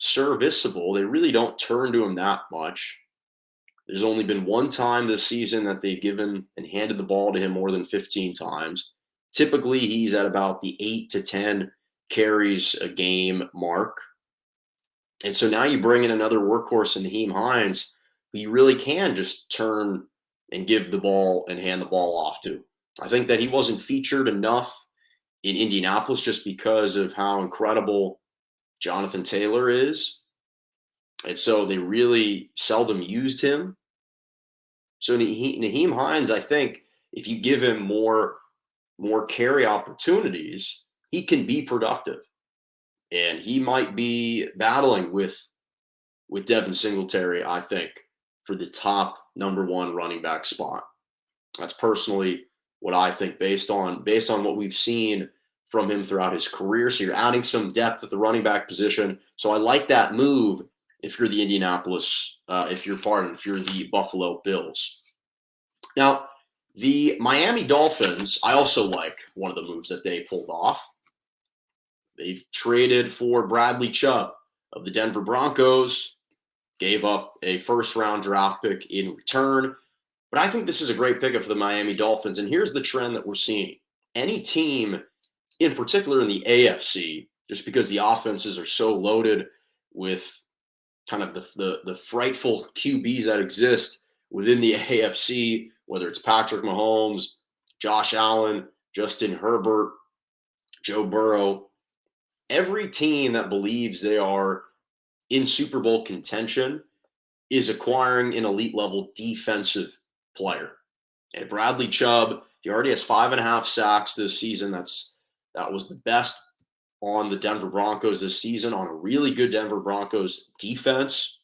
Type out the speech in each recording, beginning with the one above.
serviceable. They really don't turn to him that much. There's only been one time this season that they've given and handed the ball to him more than 15 times. Typically, he's at about the 8 to 10 carries a game mark. And so now you bring in another workhorse in Naheem Hines, who you really can just turn and give the ball and hand the ball off to. I think that he wasn't featured enough in Indianapolis just because of how incredible Jonathan Taylor is. And so they really seldom used him. So Naheem Hines, I think, if you give him more carry opportunities, he can be productive. And he might be battling with Devin Singletary, I think, for the top number one running back spot. That's personally what I think based on what we've seen from him throughout his career. So you're adding some depth at the running back position. So I like that move if you're the if you're the Buffalo Bills. Now, the Miami Dolphins, I also like one of the moves that they pulled off. They traded for Bradley Chubb of the Denver Broncos, gave up a first-round draft pick in return. But I think this is a great pickup for the Miami Dolphins. And here's the trend that we're seeing. Any team, in particular in the AFC, just because the offenses are so loaded with kind of the frightful QBs that exist within the AFC, whether it's Patrick Mahomes, Josh Allen, Justin Herbert, Joe Burrow, every team that believes they are in Super Bowl contention is acquiring an elite level defensive player. And Bradley Chubb, he already has 5.5 sacks this season. That was the best on the Denver Broncos this season on a really good Denver Broncos defense.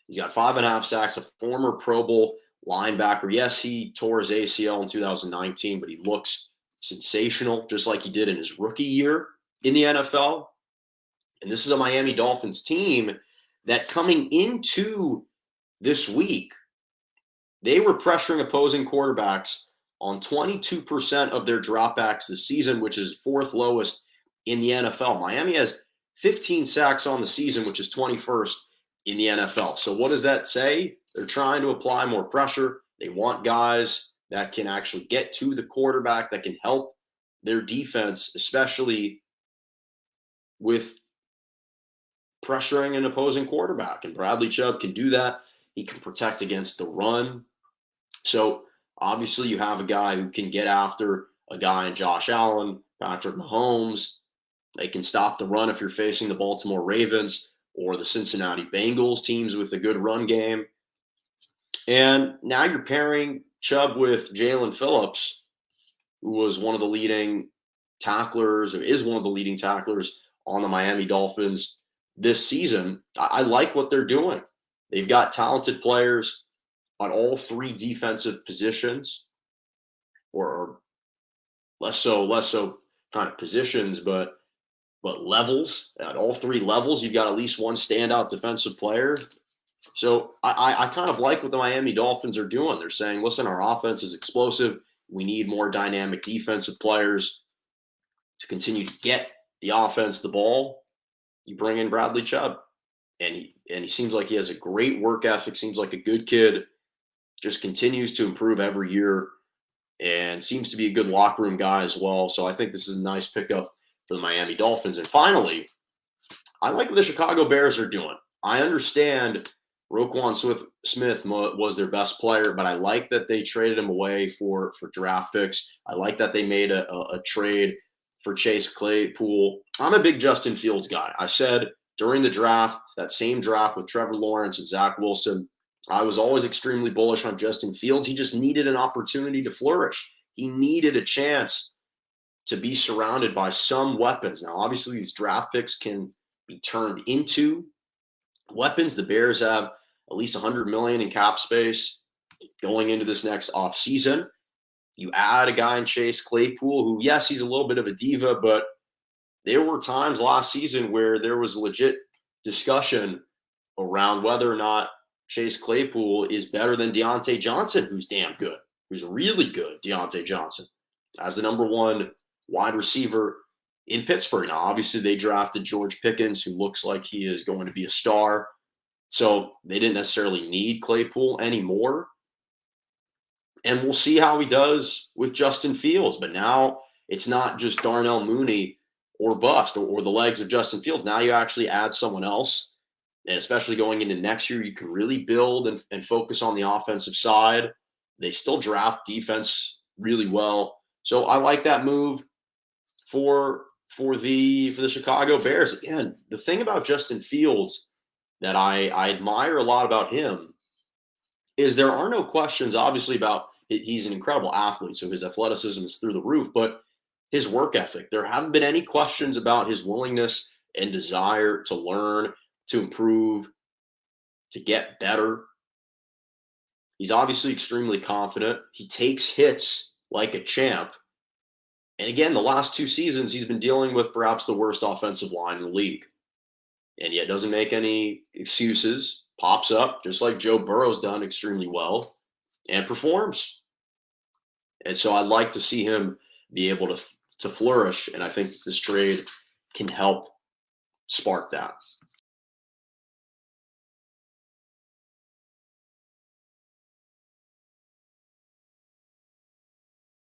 He's got 5.5 sacks, a former Pro Bowl linebacker. Yes, he tore his ACL in 2019, but he looks sensational, just like he did in his rookie year in the NFL. And this is a Miami Dolphins team that coming into this week, they were pressuring opposing quarterbacks on 22% of their dropbacks this season, which is fourth lowest in the NFL. Miami has 15 sacks on the season, which is 21st in the NFL. So what does that say? They're trying to apply more pressure. They want guys that can actually get to the quarterback, that can help their defense, especially with pressuring an opposing quarterback. And Bradley Chubb can do that. He can protect against the run. So obviously you have a guy who can get after a guy in Josh Allen, Patrick Mahomes. They can stop the run if you're facing the Baltimore Ravens or the Cincinnati Bengals, teams with a good run game. And now you're pairing Chubb with Jalen Phillips, who was one of the leading tacklers, or is one of the leading tacklers on the Miami Dolphins this season. I like what they're doing. They've got talented players on all three defensive positions, or less so kind of positions, but levels. At all three levels, you've got at least one standout defensive player. So I kind of like what the Miami Dolphins are doing. They're saying, listen, our offense is explosive. We need more dynamic defensive players to continue to get the offense the ball. You bring in Bradley Chubb, and he seems like he has a great work ethic, seems like a good kid, just continues to improve every year, and seems to be a good locker room guy as well. So I think this is a nice pickup for the Miami Dolphins. And finally, I like what the Chicago Bears are doing. I understand Roquan Smith was their best player, but I like that they traded him away for draft picks. I like that they made a trade for Chase Claypool. I'm a big Justin Fields guy. I said during the draft, that same draft with Trevor Lawrence and Zach Wilson, I was always extremely bullish on Justin Fields. He just needed an opportunity to flourish. He needed a chance to be surrounded by some weapons. Now, obviously, these draft picks can be turned into weapons. The Bears have at least $100 million in cap space going into this next offseason. You add a guy in Chase Claypool, who, yes, he's a little bit of a diva, but there were times last season where there was legit discussion around whether or not Chase Claypool is better than Deontay Johnson, who's damn good, who's really good, Deontay Johnson, as the number one wide receiver in Pittsburgh. Now, obviously, they drafted George Pickens, who looks like he is going to be a star. So they didn't necessarily need Claypool anymore. And we'll see how he does with Justin Fields. But now it's not just Darnell Mooney or bust or the legs of Justin Fields. Now you actually add someone else. And especially going into next year, you can really build and focus on the offensive side. They still draft defense really well. So I like that move for the Chicago Bears. Again, the thing about Justin Fields that I admire a lot about him is there are no questions, obviously, about he's an incredible athlete, so his athleticism is through the roof, but his work ethic, there haven't been any questions about his willingness and desire to learn, to improve, to get better. He's obviously extremely confident. He takes hits like a champ. And again, the last 2 seasons, he's been dealing with perhaps the worst offensive line in the league. And yet doesn't make any excuses, pops up, just like Joe Burrow's done extremely well, and performs. And so I'd like to see him be able to flourish. And I think this trade can help spark that.